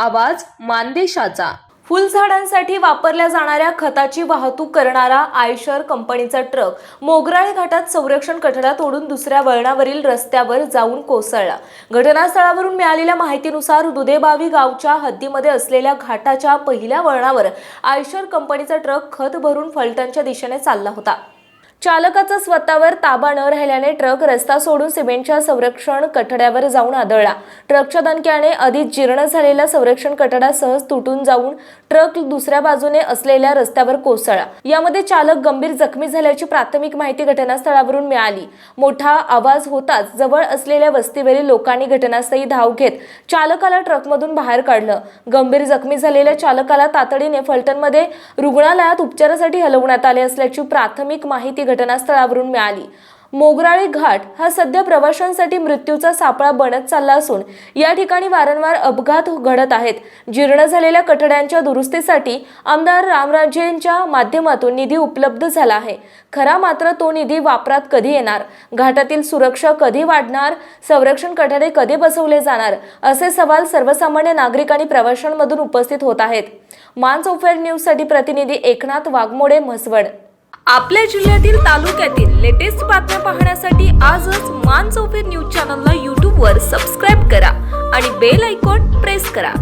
आवाज मानदेशाचा। फुलझाडांसाठी वापरल्या जाणाऱ्या खताची वाहतूक करणारा आयशर कंपनीचा ट्रक मोगराळे घाटात संरक्षण कठडा तोडून दुसऱ्या वळणावरील रस्त्यावर जाऊन कोसळला। घटनास्थळावरून मिळालेल्या माहितीनुसार दुधेबावी गावच्या हद्दीमध्ये असलेल्या घाटाच्या पहिल्या वळणावर आयशर कंपनीचा ट्रक खत भरून फलटणच्या दिशेने चालला होता। चालकाचा स्वतःवर ताबा न राहिल्याने ट्रक रस्ता सोडून सिमेंटच्या संरक्षण कठड्यावर जाऊन आदळला। ट्रकच्या धनक्याने आधीच जीर्ण झालेला संरक्षण कठडा सहज तुटून जाऊन ट्रक दुसऱ्या बाजूने असलेल्या रस्त्यावर कोसळला। यामध्ये चालक गंभीर जखमी झाल्याची प्राथमिक माहिती घटनास्थळावरून मिळाली। मोठा आवाज होताच जवळ असलेल्या वस्तीवरील लोकांनी घटनास्थळी धाव घेत चालकाला ट्रकमधून बाहेर काढलं। गंभीर जखमी झालेल्या चालकाला तातडीने फलटणमध्ये रुग्णालयात उपचारासाठी हलवण्यात आले असल्याची प्राथमिक माहिती घटनास्थळावरून मिळाली। मोगराळे घाट हा सध्या प्रवाशांसाठी मृत्यूचा सापळा बनत चालला असून या ठिकाणी वारंवार अपघात घडत आहेत। जीर्ण झालेल्या कठड्यांच्या दुरुस्तीसाठी आमदार रामराजेंच्या माध्यमातून निधी उपलब्ध झाला आहे। खरा मात्र तो निधी वापरात कधी येणार, घाटातील सुरक्षा कधी वाढणार, संरक्षण कठडे कधी बसवले जाणार असे सवाल सर्वसामान्य नागरिक आणि प्रवाशांमधून उपस्थित होत आहेत। मानसोफेर न्यूजसाठी प्रतिनिधी एकनाथ वाघमोडे, म्हसवड। आपल्या जिल्ह्यातील तालुक्यातील लेटेस्ट बातम्या पाहण्यासाठी आजच मानसोफेर न्यूज चॅनलला YouTube वर सबस्क्राइब करा आणि बेल आयकॉन प्रेस करा।